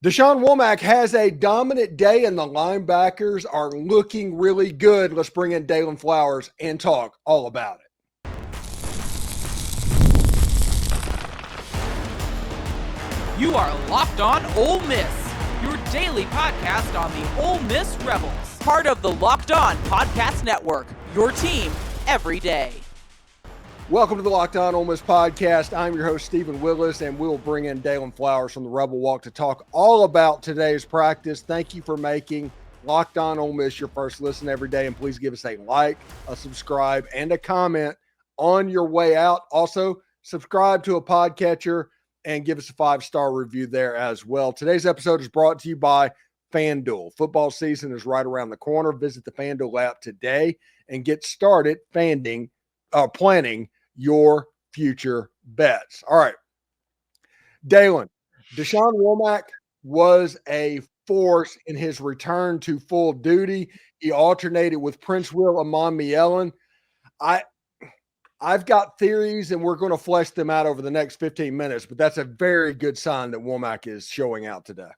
Deshaun Womack has a dominant day, and the linebackers are looking really good. Let's bring in Daylan Flowers and talk all about it. You are Locked On Ole Miss, your daily podcast on the Ole Miss Rebels. Part of the Locked On Podcast Network, your team every day. Welcome to the Locked On Ole Miss podcast. I'm your host, Stephen Willis, and we'll bring in Daylan Flowers from the Rebel Walk to talk all about today's practice. Thank you for making Locked On Ole Miss your first listen every day, and please give us a like, a subscribe, and a comment on your way out. Also, subscribe to a podcatcher and give us a 5-star review there as well. Today's episode is brought to you by FanDuel. Football season is right around the corner. Visit the FanDuel app today and get started planning your future bets. All right. Daylan, Deshaun Womack was a force in his return to full duty. He alternated with Princewil Umanmielen. I've got theories, and we're going to flesh them out over the next 15 minutes, but that's a very good sign that Womack is showing out today.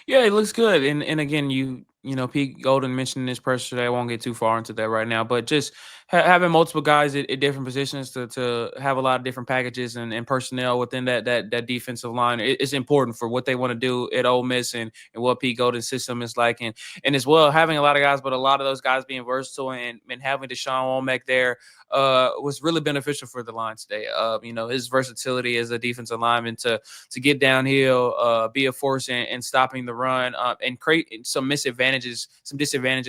Yeah, it looks good. And again, you know, Pete Golden mentioned this pressure today. I won't get too far into that right now, but just having multiple guys at different positions to have a lot of different packages and personnel within that defensive line is important for what they want to do at Ole Miss and what Pete Golden's system is like. And as well, having a lot of guys, but a lot of those guys being versatile and having Deshaun Womack there was really beneficial for the line today. You know, his versatility as a defensive lineman to get downhill, be a force in stopping the run, and create some disadvantages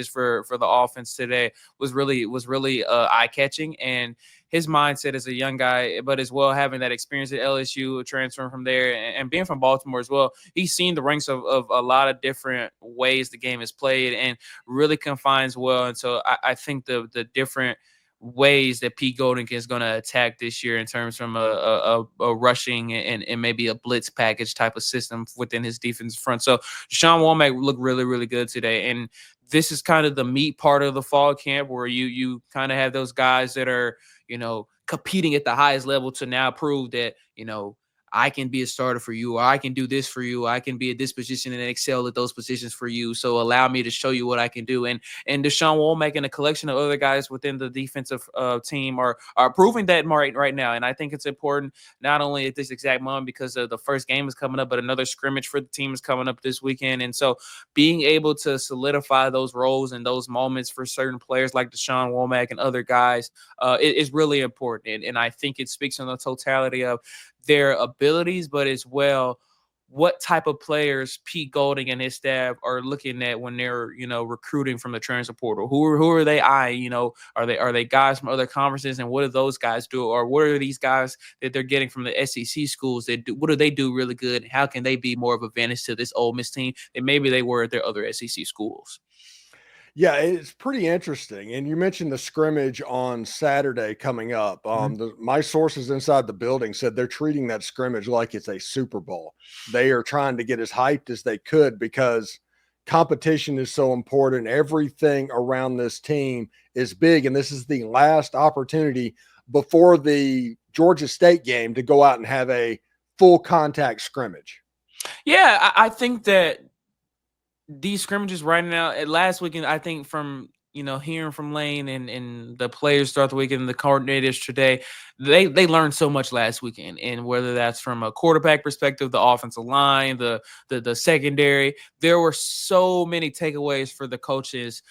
for the offense today was really eye-catching. And his mindset as a young guy, but as well having that experience at LSU, transferring from there and being from Baltimore as well, he's seen the ranks of a lot of different ways the game is played and really confines well. And so I think the different ways that Pete Golden is going to attack this year in terms from a rushing and maybe a blitz package type of system within his defense front. So Deshaun Womack looked really, really good today. And this is kind of the meat part of the fall camp where you kind of have those guys that are, you know, competing at the highest level to now prove that, you know, I can be a starter for you, or I can do this for you, I can be at this position and excel at those positions for you. So allow me to show you what I can do. And Deshaun Womack and a collection of other guys within the defensive team are proving that right now. And I think it's important not only at this exact moment because the first game is coming up, but another scrimmage for the team is coming up this weekend. And so being able to solidify those roles and those moments for certain players like Deshaun Womack and other guys is really important. And I think it speaks on the totality of their abilities, but as well, what type of players Pete Golding and his staff are looking at when they're, you know, recruiting from the transfer portal. Who are they eyeing? You know, are they guys from other conferences, and what do those guys do? Or what are these guys that they're getting from the SEC schools that do? What do they do really good? How can they be more of a advantage to this Ole Miss team than maybe they were at their other SEC schools? Yeah, it's pretty interesting. And you mentioned the scrimmage on Saturday coming up. My sources inside the building said they're treating that scrimmage like it's a Super Bowl. They are trying to get as hyped as they could because competition is so important. Everything around this team is big, and this is the last opportunity before the Georgia State game to go out and have a full contact scrimmage. Yeah, I think that these scrimmages right now, last weekend, I think from, you know, hearing from Lane and the players throughout the weekend, the coordinators today, they learned so much last weekend. And whether that's from a quarterback perspective, the offensive line, the secondary, there were so many takeaways for the coaches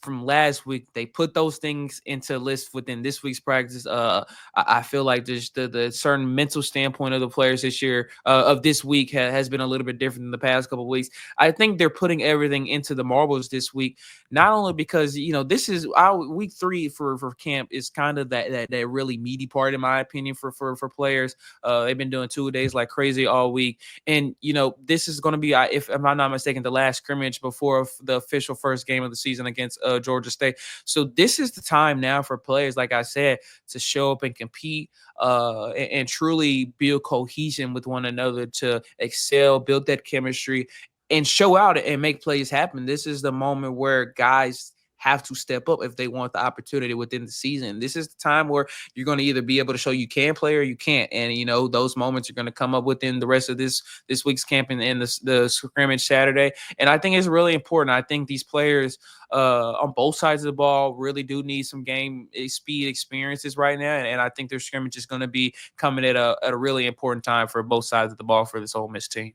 from last week. They put those things into list within this week's practice. I feel like there's the certain mental standpoint of the players this year of this week has been a little bit different than the past couple of weeks. I think they're putting everything into the marbles this week, not only because, you know, this is our week 3 for camp is kind of that really meaty part, in my opinion, for players. They've been doing 2 days like crazy all week. And, you know, this is going to be, if I'm not mistaken, the last scrimmage before the official first game of the season against Georgia State. So this is the time now for players, like I said, to show up and compete and truly build cohesion with one another, to excel, build that chemistry, and show out and make plays happen. This is the moment where guys have to step up if they want the opportunity within the season. This is the time where you're going to either be able to show you can play or you can't. And, those moments are going to come up within the rest of this week's camp and the scrimmage Saturday. And I think it's really important. I think these players on both sides of the ball really do need some game speed experiences right now. And I think their scrimmage is going to be coming at a really important time for both sides of the ball for this Ole Miss team.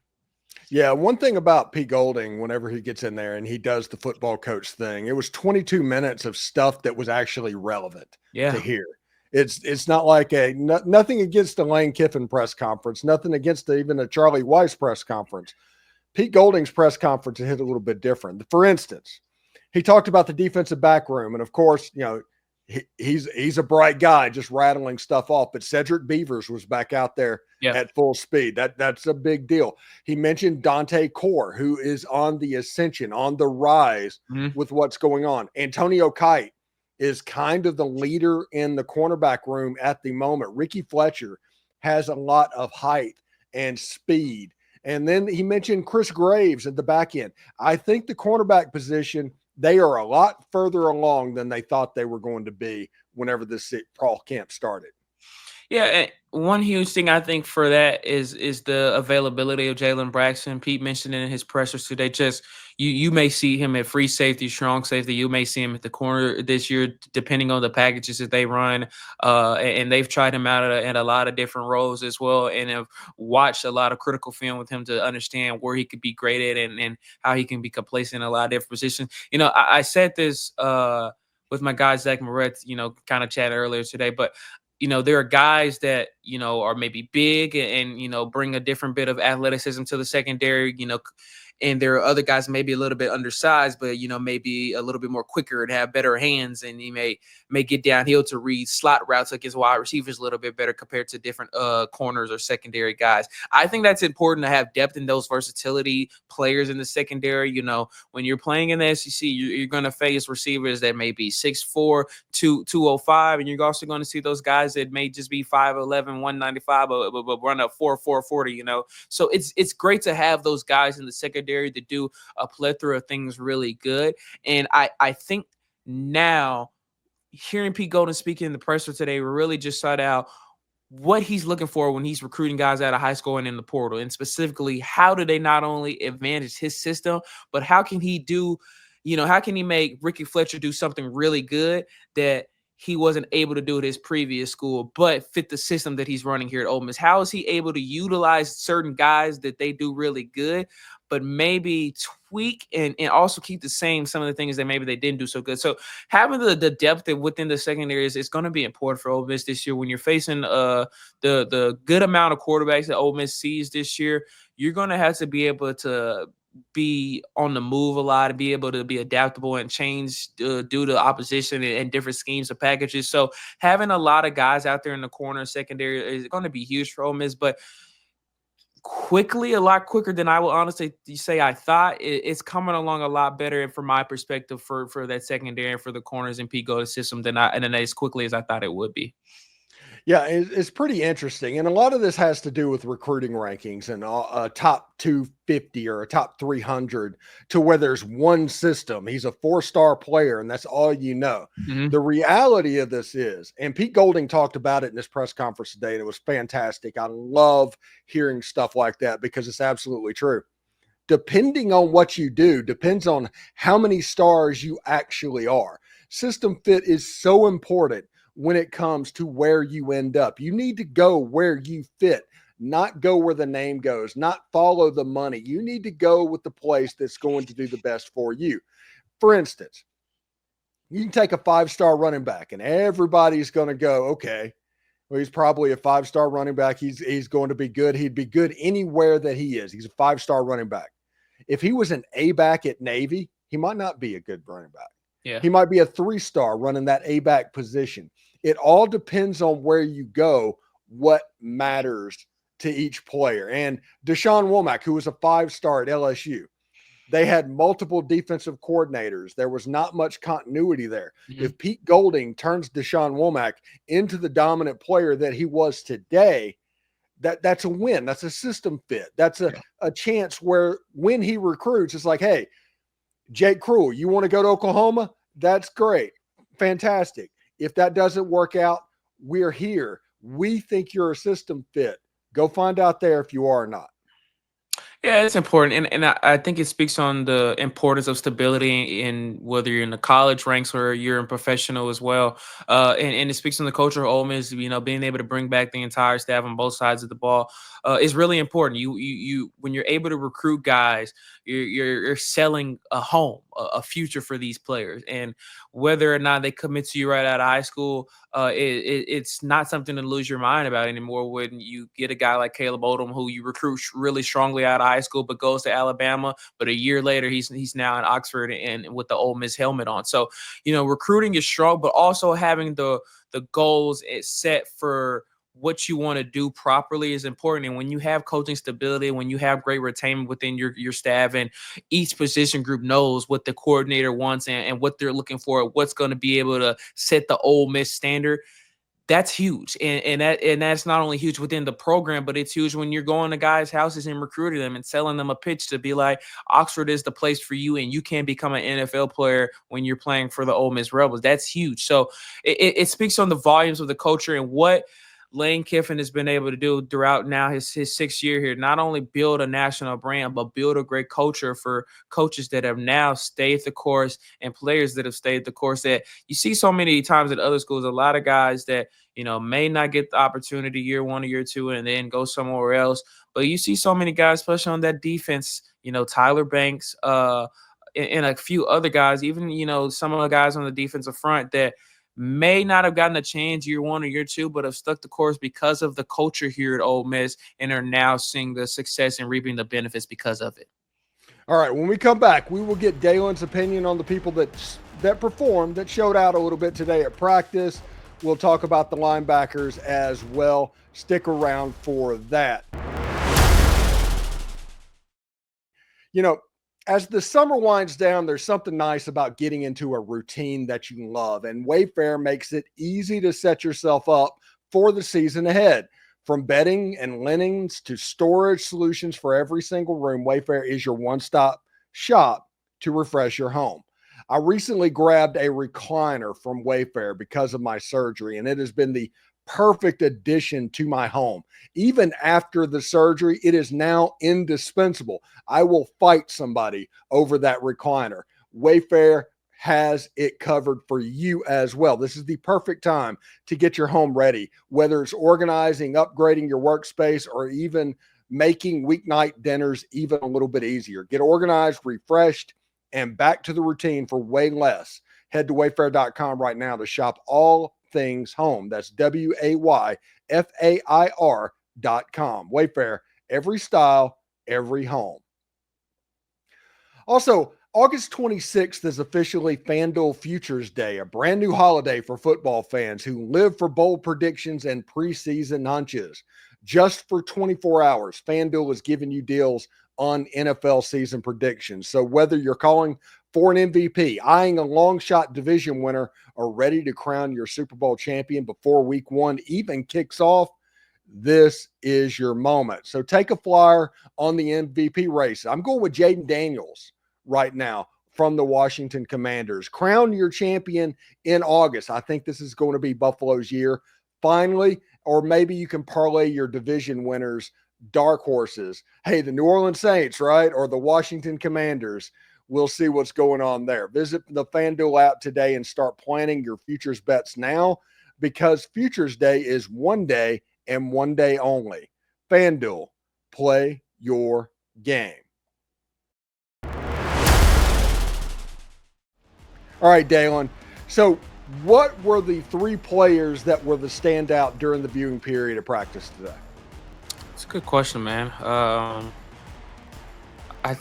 Yeah, one thing about Pete Golding, whenever he gets in there and he does the football coach thing, it was 22 minutes of stuff that was actually relevant to hear. It's not like nothing against the Lane Kiffin press conference, nothing against even a Charlie Weiss press conference. Pete Golding's press conference hit a little bit different. For instance, he talked about the defensive back room, and of course, he's a bright guy just rattling stuff off, but Cedric Beavers was back out there at full speed. That's a big deal. He mentioned Dante Core, who is on the ascension, on the rise with what's going on. Antonio Kite is kind of the leader in the cornerback room at the moment. Ricky Fletcher has a lot of height and speed. And then he mentioned Chris Graves at the back end. I think the cornerback position, they are a lot further along than they thought they were going to be whenever this fall camp started. Yeah, and one huge thing I think for that is the availability of Jalen Braxton. Pete mentioned it in his pressers today. Just you may see him at free safety, strong safety. You may see him at the corner this year, depending on the packages that they run. And they've tried him out at a lot of different roles as well, and have watched a lot of critical film with him to understand where he could be great at and how he can be complacent in a lot of different positions. I said this with my guy Zach Moretz, kind of chatted earlier today, but there are guys that, are maybe big and bring a different bit of athleticism to the secondary, and there are other guys maybe a little bit undersized, but, maybe a little bit more quicker and have better hands. And he may get downhill to read slot routes against wide receivers a little bit better compared to different corners or secondary guys. I think that's important to have depth in those versatility players in the secondary. When you're playing in the SEC, you're going to face receivers that may be 6'4", 205, and you're also going to see those guys that may just be 5'11", 195, but run a 4.40, 40. So it's great to have those guys in the secondary to do a plethora of things really good. And I think now hearing Pete Golding speaking in the presser today, we really just sought out what he's looking for when he's recruiting guys out of high school and in the portal, and specifically how do they not only advantage his system, but how can he make Ricky Fletcher do something really good that he wasn't able to do at his previous school, but fit the system that he's running here at Ole Miss? How is he able to utilize certain guys that they do really good, but maybe tweak and also keep the same some of the things that maybe they didn't do so good? So having the depth within the secondary is going to be important for Ole Miss this year. When you're facing the good amount of quarterbacks that Ole Miss sees this year, you're going to have to be able to be on the move a lot and be able to be adaptable and change due to opposition and different schemes of packages. So having a lot of guys out there in the corner secondary is going to be huge for Ole Miss, but a lot quicker than I will honestly say I thought. It's coming along a lot better, and from my perspective, for that secondary and for the corners in Pete Golding's system than as quickly as I thought it would be. Yeah, it's pretty interesting. And a lot of this has to do with recruiting rankings and a top 250 or a top 300 to where there's one system. He's a 4-star player, and that's all you know. Mm-hmm. The reality of this is, and Pete Golding talked about it in his press conference today, and it was fantastic. I love hearing stuff like that because it's absolutely true. Depending on what you do, depends on how many stars you actually are. System fit is so important when it comes to where you end up. You need to go where you fit, not go where the name goes, not follow the money. You need to go with the place that's going to do the best for you. For instance, you can take a 5-star running back and everybody's going to go, okay, well, he's probably a 5-star running back. He's going to be good. He'd be good anywhere that he is. He's a 5-star running back. If he was an A-back at Navy, he might not be a good running back. Yeah. He might be a 3-star running that A-back position. It all depends on where you go, what matters to each player. And Deshaun Womack, who was a 5-star at LSU, they had multiple defensive coordinators. There was not much continuity there. Mm-hmm. If Pete Golding turns Deshaun Womack into the dominant player that he was today, that's a win. That's a system fit. That's a chance where when he recruits, it's like, hey, Jake Cruel, you want to go to Oklahoma? That's great. Fantastic. If that doesn't work out, we're here. We think you're a system fit. Go find out there if you are or not. Yeah, it's important, and I think it speaks on the importance of stability in whether you're in the college ranks or you're in professional as well. And it speaks on the culture of Ole Miss. Being able to bring back the entire staff on both sides of the ball is really important. You when you're able to recruit guys, you're selling a home, a future for these players, and whether or not they commit to you right out of high school, it's not something to lose your mind about anymore. When you get a guy like Caleb Odom, who you recruit really strongly out of high school, but goes to Alabama, but a year later he's now in Oxford and with the Ole Miss helmet on. So recruiting is strong, but also having the goals set for what you want to do properly is important. And when you have coaching stability, when you have great retainment within your staff, and each position group knows what the coordinator wants and what they're looking for, what's going to be able to set the Ole Miss standard, that's huge. And that's not only huge within the program, but it's huge when you're going to guys' houses and recruiting them and selling them a pitch to be like, Oxford is the place for you, and you can become an NFL player when you're playing for the Ole Miss Rebels. That's huge. So it speaks on the volumes of the culture and what Lane Kiffin has been able to do throughout now his 6th year here. Not only build a national brand, but build a great culture for coaches that have now stayed the course and players that have stayed the course. That you see so many times at other schools, a lot of guys that may not get the opportunity year 1 or year 2 and then go somewhere else. But you see so many guys, especially on that defense, Tyler Banks, and a few other guys, even some of the guys on the defensive front that may not have gotten a chance year 1 or year 2, but have stuck the course because of the culture here at Ole Miss and are now seeing the success and reaping the benefits because of it. All right, when we come back, we will get Daylan's opinion on the people that performed, that showed out a little bit today at practice. We'll talk about the linebackers as well. Stick around for that. As the summer winds down, there's something nice about getting into a routine that you love, and Wayfair makes it easy to set yourself up for the season ahead. From bedding and linens to storage solutions for every single room, Wayfair is your one-stop shop to refresh your home. I recently grabbed a recliner from Wayfair because of my surgery, and it has been the perfect addition to my home. Even after the surgery, it is now indispensable. I will fight somebody over that recliner. Wayfair has it covered for you as well. This is the perfect time to get your home ready, whether it's organizing, upgrading your workspace, or even making weeknight dinners even a little bit easier. Get organized, refreshed, and back to the routine for way less. Head to wayfair.com right now to shop all things home. That's WAYFAIR.com. Wayfair, every style, every home. Also, August 26th is officially FanDuel Futures Day, a brand new holiday for football fans who live for bold predictions and preseason hunches. Just for 24 hours, FanDuel is giving you deals on NFL season predictions. So whether you're calling for an MVP, eyeing a long shot division winner, or ready to crown your Super Bowl champion before week 1 even kicks off, this is your moment. So take a flyer on the MVP race. I'm going with Jaden Daniels right now from the Washington Commanders. Crown your champion in August. I think this is going to be Buffalo's year finally, or maybe you can parlay your division winners, dark horses. Hey, the New Orleans Saints, right? Or the Washington Commanders. We'll see what's going on there. Visit the FanDuel app today and start planning your futures bets now, because Futures Day is one day and one day only. FanDuel, play your game. All right, Daylan. So what were the 3 players that were the standout during the viewing period of practice today? It's a good question, man. I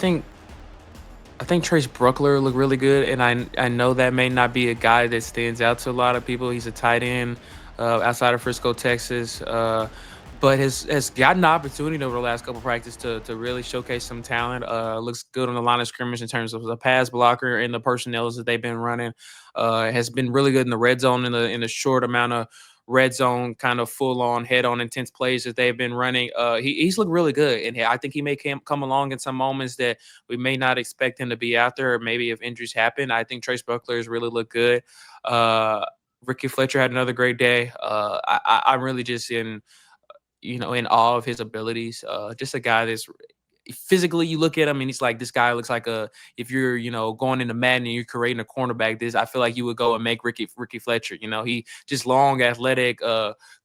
think Trace Bruckler looked really good, and I know that may not be a guy that stands out to a lot of people. He's a tight end outside of Frisco, Texas, but has gotten the opportunity over the last couple of practices to really showcase some talent. Looks good on the line of scrimmage in terms of the pass blocker and the personnel that they've been running. Has been really good in the red zone in the short amount of red zone kind of full on head on intense plays that they've been running. He's looked really good, and I think he may come along in some moments that we may not expect him to be out there, or maybe if injuries happen. I think Trace Buckler has really looked good. Ricky Fletcher had another great day. I'm really just in awe of his abilities. Just a guy that's physically, you look at him and he's like, this guy looks like if you're, going into Madden and you're creating a cornerback, I feel like you would go and make Ricky Fletcher. He just long, athletic,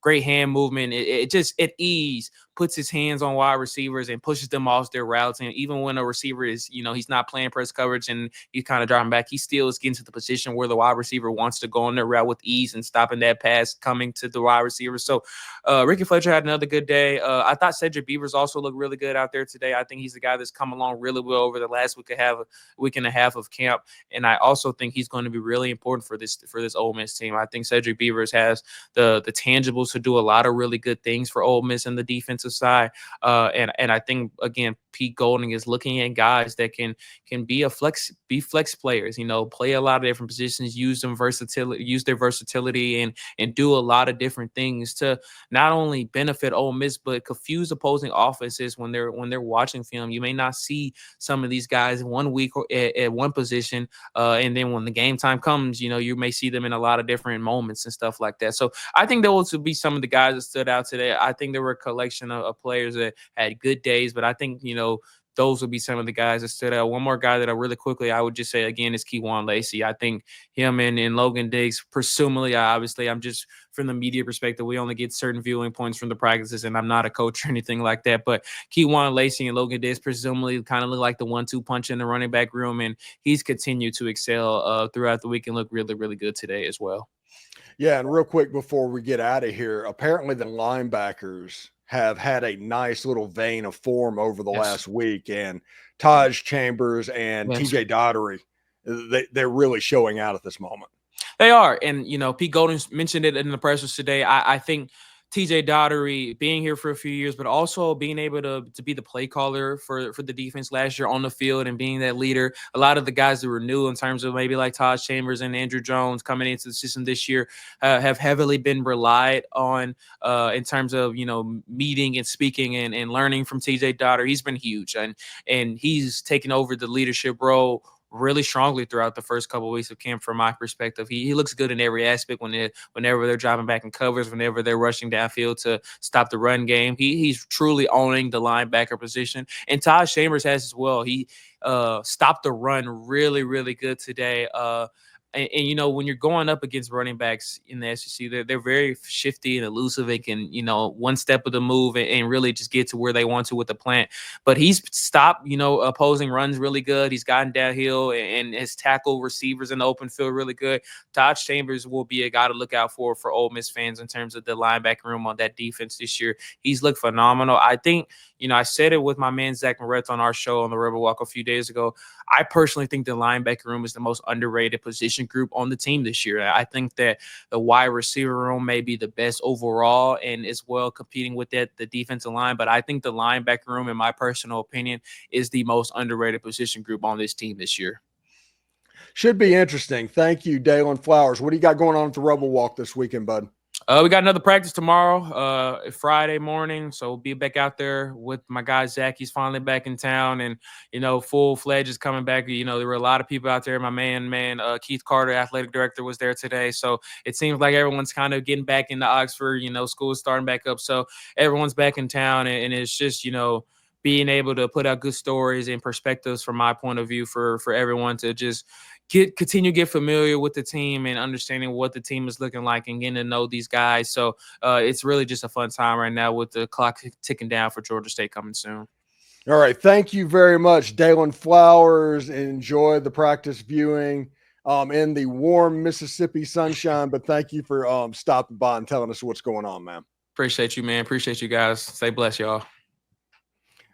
great hand movement. It just at ease puts his hands on wide receivers and pushes them off their routes. And even when a receiver is, he's not playing press coverage and he's kind of dropping back, he still is getting to the position where the wide receiver wants to go on their route with ease and stopping that pass coming to the wide receiver. So Ricky Fletcher had another good day. I thought Cedric Beavers also looked really good out there today. I think he's the guy that's come along really well over the last week and a half of camp. And I also think he's going to be really important for this Ole Miss team. I think Cedric Beavers has the tangibles to do a lot of really good things for Ole Miss in the defensive side. And I think, again, Pete Golding is looking at guys that can be flex players, play a lot of different positions, use their versatility and do a lot of different things to not only benefit Ole Miss, but confuse opposing offenses when they're watching film. You may not see some of these guys 1 week at one position, and then when the game time comes, you may see them in a lot of different moments and stuff like that. So I think those would be some of the guys that stood out today. I think there were a collection of players that had good days, but I think, those would be some of the guys that stood out. One more guy that I would just say again is Kewan Lacy. I think him and Logan Diggs, presumably, obviously, I'm just from the media perspective, we only get certain viewing points from the practices, and I'm not a coach or anything like that. But Kewan Lacy and Logan Diggs presumably kind of look like the 1-2 punch in the running back room, and he's continued to excel throughout the week and look really, really good today as well. Yeah, and real quick before we get out of here, apparently the linebackers have had a nice little vein of form over the last week, and Taj Chambers and TJ Dottery, they're really showing out at this moment. They are. And, Pete Golding mentioned it in the pressers today. I think TJ Dottery being here for a few years, but also being able to be the play caller for the defense last year on the field and being that leader. A lot of the guys that were new in terms of maybe like Taj Chambers and Andrew Jones coming into the system this year have heavily been relied on in terms of, meeting and speaking and learning from TJ Dottery. He's been huge, and he's taken over the leadership role really strongly throughout the first couple of weeks of camp. From my perspective, he looks good in every aspect whenever they're dropping back in covers, whenever they're rushing downfield to stop the run game. He's truly owning the linebacker position, and Taj Chambers has as well. He stopped the run really, really good today. And when you're going up against running backs in the SEC, they're very shifty and elusive. It can, one step of the move and really just get to where they want to with the plant. But he's stopped, opposing runs really good. He's gotten downhill and has tackled receivers in the open field really good. Taj Chambers will be a guy to look out for Ole Miss fans in terms of the linebacker room on that defense this year. He's looked phenomenal. I think, I said it with my man Zach Moretz on our show on the Rebel Walk a few days ago. I personally think the linebacker room is the most underrated position group on the team this year. I think that the wide receiver room may be the best overall and as well competing with the defensive line. But I think the linebacker room, in my personal opinion, is the most underrated position group on this team this year. Should be interesting. Thank you, Daylan Flowers. What do you got going on at the Rebel Walk this weekend, bud? We got another practice tomorrow, Friday morning. So we'll be back out there with my guy, Zach. He's finally back in town and, full-fledged is coming back. There were a lot of people out there. My man, Keith Carter, athletic director, was there today. So it seems like everyone's kind of getting back into Oxford. School is starting back up. So everyone's back in town, and it's just, being able to put out good stories and perspectives from my point of view for everyone to just continue to get familiar with the team and understanding what the team is looking like and getting to know these guys. So it's really just a fun time right now with the clock ticking down for Georgia State coming soon. All right. Thank you very much, Daylan Flowers. Enjoy the practice viewing in the warm Mississippi sunshine, but thank you for stopping by and telling us what's going on, man. Appreciate you, man. Appreciate you guys. Stay blessed, y'all.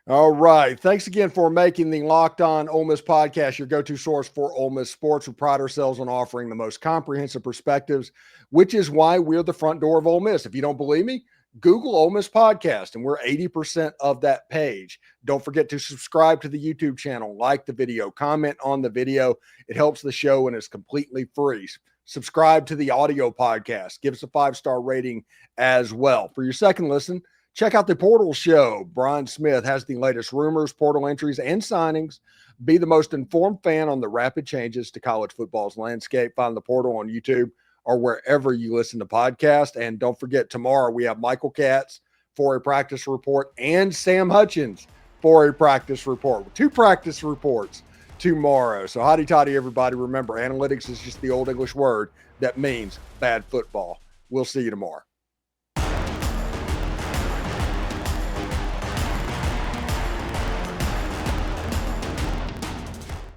All right. Thanks again for making the Locked On Ole Miss podcast your go-to source for Ole Miss sports. We pride ourselves on offering the most comprehensive perspectives, which is why we're the front door of Ole Miss. If you don't believe me, Google Ole Miss podcast, and we're 80% of that page. Don't forget to subscribe to the YouTube channel, like the video, comment on the video. It helps the show and is completely free. subscribe to the audio podcast. Give us a 5-star rating as well. For your second listen, check out the Portal Show. Brian Smith has the latest rumors, portal entries, and signings. Be the most informed fan on the rapid changes to college football's landscape. Find the Portal on YouTube or wherever you listen to podcasts. And don't forget, tomorrow we have Michael Katz for a practice report and Sam Hutchins for a practice report. 2 practice reports tomorrow. So hotty toddy, everybody. Remember, analytics is just the old English word that means bad football. We'll see you tomorrow.